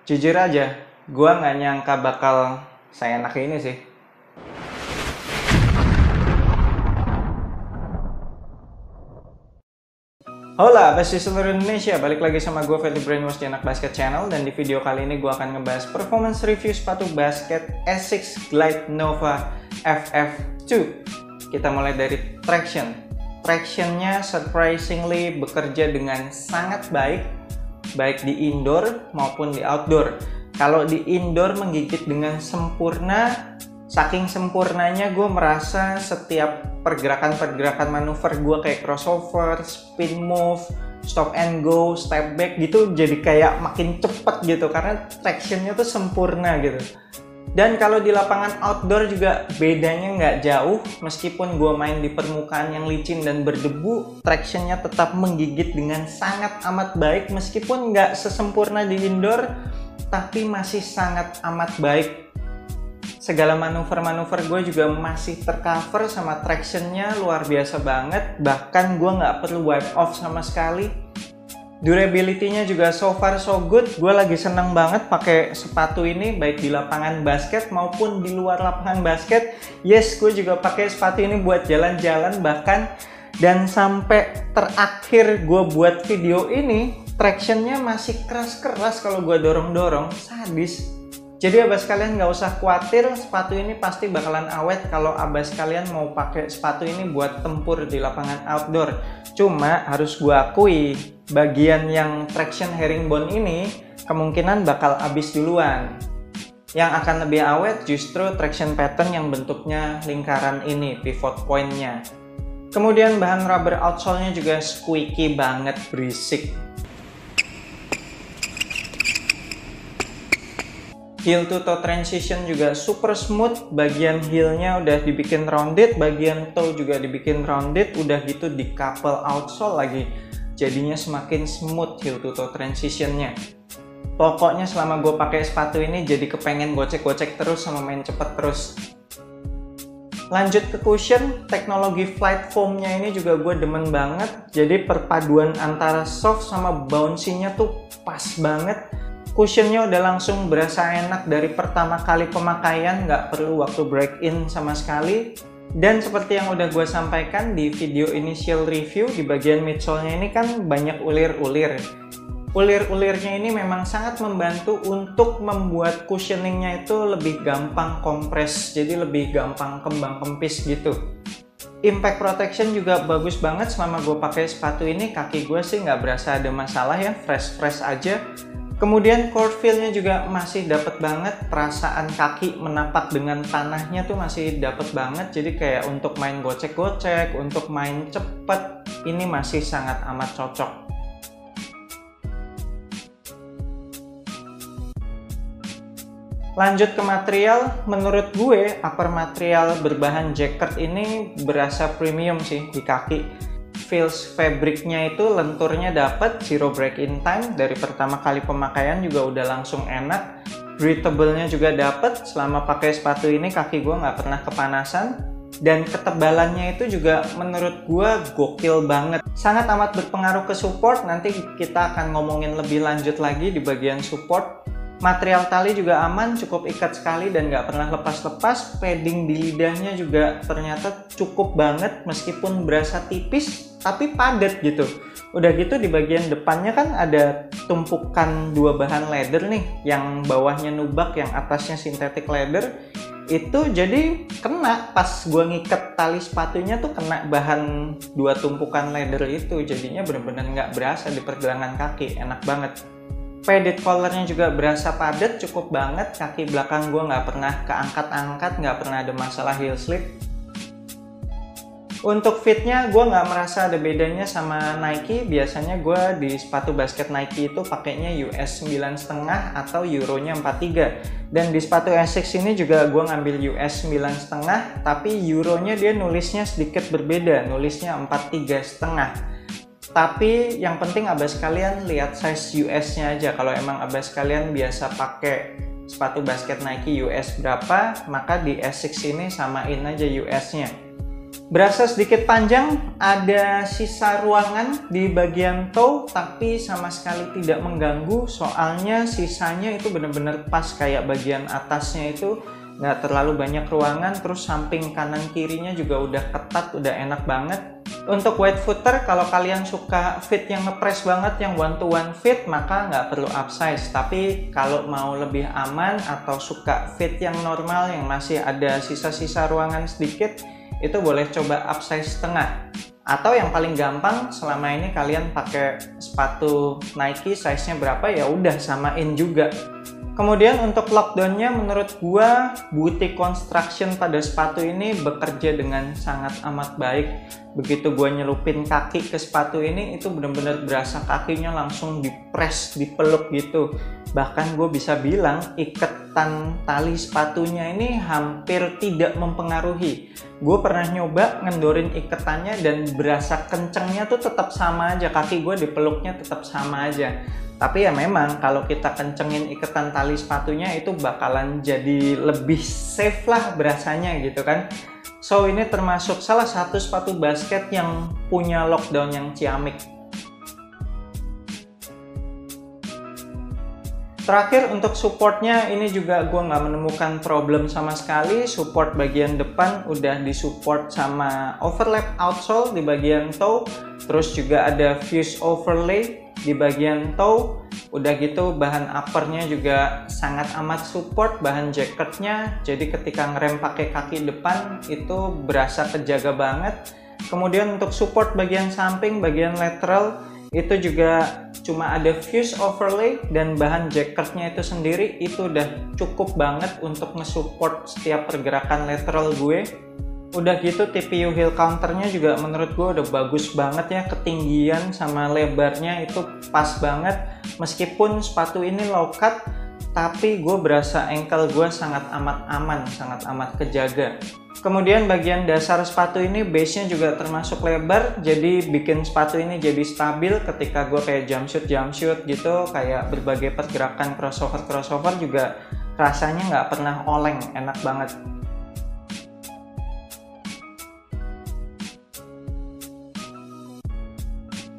Jujur aja, gua nggak nyangka bakal seenak ini sih. Hola, besti seluruh Indonesia. Balik lagi sama gue, Freddy Brainwash di Anak Basket Channel. Dan di video kali ini gue akan ngebahas performance review sepatu basket Asics Glide Nova FF2. Kita mulai dari traction. Tractionnya surprisingly bekerja dengan sangat baik, baik di indoor maupun di outdoor. Kalau di indoor menggigit dengan sempurna, saking sempurnanya gue merasa setiap pergerakan-pergerakan manuver gue kayak crossover, spin move, stop and go, step back gitu jadi kayak makin cepet gitu karena tractionnya tuh sempurna gitu. Dan kalau di lapangan outdoor juga bedanya nggak jauh, meskipun gue main di permukaan yang licin dan berdebu, tractionnya tetap menggigit dengan sangat amat baik meskipun nggak sesempurna di indoor, tapi masih sangat amat baik. Segala manuver-manuver gue juga masih tercover sama tractionnya luar biasa banget, bahkan gue nggak perlu wipe off sama sekali. Durability-nya juga so far so good. Gue lagi seneng banget pakai sepatu ini baik di lapangan basket maupun di luar lapangan basket. Yes, gue juga pakai sepatu ini buat jalan-jalan bahkan, dan sampai terakhir gue buat video ini tractionnya masih keras-keras kalau gue dorong-dorong, sadis. Jadi abas kalian nggak usah khawatir, sepatu ini pasti bakalan awet kalau abas kalian mau pakai sepatu ini buat tempur di lapangan outdoor. Cuma harus gue akui, bagian yang traction herringbone ini kemungkinan bakal habis duluan. Yang akan lebih awet justru traction pattern yang bentuknya lingkaran ini, pivot point-nya. Kemudian bahan rubber outsole-nya juga squeaky banget, berisik. Heel to toe transition juga super smooth, bagian heelnya udah dibikin rounded, bagian toe juga dibikin rounded, udah gitu di couple outsole lagi, jadinya semakin smooth heel to toe transitionnya. Pokoknya selama gue pakai sepatu ini jadi kepengen gocek-gocek terus sama main cepet terus. Lanjut ke cushion, teknologi flight foam-nya ini juga gue demen banget, jadi perpaduan antara soft sama bouncy-nya tuh pas banget. Cushionnya udah langsung berasa enak dari pertama kali pemakaian, nggak perlu waktu break in sama sekali. Dan seperti yang udah gue sampaikan di video initial review, di bagian midsole-nya ini kan banyak ulir-ulir. Ulir-ulirnya ini memang sangat membantu untuk membuat cushioningnya itu lebih gampang kompres, jadi lebih gampang kembang kempis gitu. Impact protection juga bagus banget selama gue pakai sepatu ini, kaki gue sih nggak berasa ada masalah ya, fresh-fresh aja. Kemudian court feel-nya juga masih dapet banget, perasaan kaki menapak dengan tanahnya tuh masih dapet banget, jadi kayak untuk main gocek-gocek, untuk main cepet, ini masih sangat amat cocok. Lanjut ke material, menurut gue upper material berbahan jacquard ini berasa premium sih di kaki. Feels fabricnya itu lenturnya dapat, zero break in time, dari pertama kali pemakaian juga udah langsung enak. Breathable-nya juga dapat, selama pakai sepatu ini kaki gue nggak pernah kepanasan. Dan ketebalannya itu juga menurut gue gokil banget. Sangat amat berpengaruh ke support, nanti kita akan ngomongin lebih lanjut lagi di bagian support. Material tali juga aman, cukup ikat sekali dan nggak pernah lepas-lepas. Padding di lidahnya juga ternyata cukup banget, meskipun berasa tipis tapi padat gitu. Udah gitu di bagian depannya kan ada tumpukan dua bahan leather nih, yang bawahnya nubak, yang atasnya synthetic leather. Itu jadi kena pas gua ngikat tali sepatunya tuh kena bahan dua tumpukan leather itu, jadinya bener-bener nggak berasa di pergelangan kaki, enak banget. Padded collarnya juga berasa padat, cukup banget. Kaki belakang gue nggak pernah keangkat-angkat, nggak pernah ada masalah heel slip. Untuk fitnya gue nggak merasa ada bedanya sama Nike. Biasanya gue di sepatu basket Nike itu pakainya US 9,5 atau Euronya 43. Dan di sepatu Asics ini juga gue ngambil US 9,5, tapi Euronya dia nulisnya sedikit berbeda, nulisnya 43,5. Tapi yang penting abas kalian lihat size US-nya aja. Kalau emang abas kalian biasa pakai sepatu basket Nike US berapa, maka di Asics ini samain aja US-nya. Berasa sedikit panjang, ada sisa ruangan di bagian toe, tapi sama sekali tidak mengganggu, soalnya sisanya itu benar-benar pas, kayak bagian atasnya itu nggak terlalu banyak ruangan, terus samping kanan kirinya juga udah ketat, udah enak banget. Untuk wide footer, kalau kalian suka fit yang ngepres banget, yang one to one fit, maka nggak perlu upsize. Tapi kalau mau lebih aman atau suka fit yang normal, yang masih ada sisa-sisa ruangan sedikit, itu boleh coba upsize setengah. Atau yang paling gampang, selama ini kalian pakai sepatu Nike size-nya berapa, ya udah samain juga. Kemudian untuk lockdown-nya, menurut gua Boutique Construction pada sepatu ini bekerja dengan sangat amat baik. Begitu gua nyelupin kaki ke sepatu ini, itu bener-bener berasa kakinya langsung dipres, dipeluk gitu. Bahkan gue bisa bilang iketan tali sepatunya ini hampir tidak mempengaruhi. Gue pernah nyoba ngendorin iketannya dan berasa kencengnya tuh tetap sama aja, kaki gue dipeluknya tetap sama aja. Tapi ya memang kalau kita kencengin iketan tali sepatunya itu bakalan jadi lebih safe lah berasanya gitu kan. So ini termasuk salah satu sepatu basket yang punya lockdown yang ciamik. Terakhir untuk supportnya, ini juga gue nggak menemukan problem sama sekali. Support bagian depan udah disupport sama overlap outsole di bagian toe, terus juga ada fuse overlay di bagian toe. Udah gitu bahan uppernya juga sangat amat support, bahan jacketnya, jadi ketika ngerem pakai kaki depan itu berasa kejaga banget. Kemudian untuk support bagian samping, bagian lateral, itu juga cuma ada fuse overlay dan bahan jacketnya itu sendiri itu udah cukup banget untuk nge-support setiap pergerakan lateral gue. Udah gitu TPU heel counternya juga menurut gue udah bagus banget ya, ketinggian sama lebarnya itu pas banget. Meskipun sepatu ini low cut, tapi gue berasa ankle gue sangat amat aman, sangat amat kejaga. Kemudian bagian dasar sepatu ini base-nya juga termasuk lebar, jadi bikin sepatu ini jadi stabil ketika gue kayak jumpsuit gitu, kayak berbagai pergerakan crossover juga rasanya nggak pernah oleng, enak banget.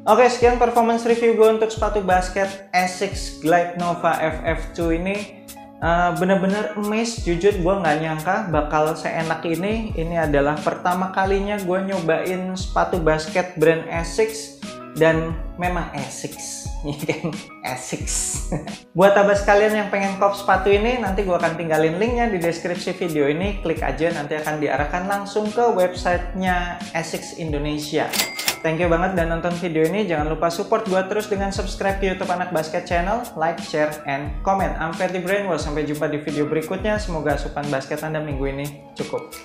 Oke, sekian performance review gue untuk sepatu basket Asics Glide Nova FF2 ini. Bener-bener amazed, jujur gue nggak nyangka bakal seenak ini. Ini adalah pertama kalinya gue nyobain sepatu basket brand Asics, dan memang Asics, Asics. Buat abas kalian yang pengen kop sepatu ini, nanti gue akan tinggalin linknya di deskripsi video ini. Klik aja, nanti akan diarahkan langsung ke websitenya Asics Indonesia. Thank you banget dan nonton video ini. Jangan lupa support gue terus dengan subscribe ke YouTube Anak Basket Channel, like, share, and comment. I'm Ferdy Brainwash. Sampai jumpa di video berikutnya. Semoga asupan basket Anda minggu ini cukup.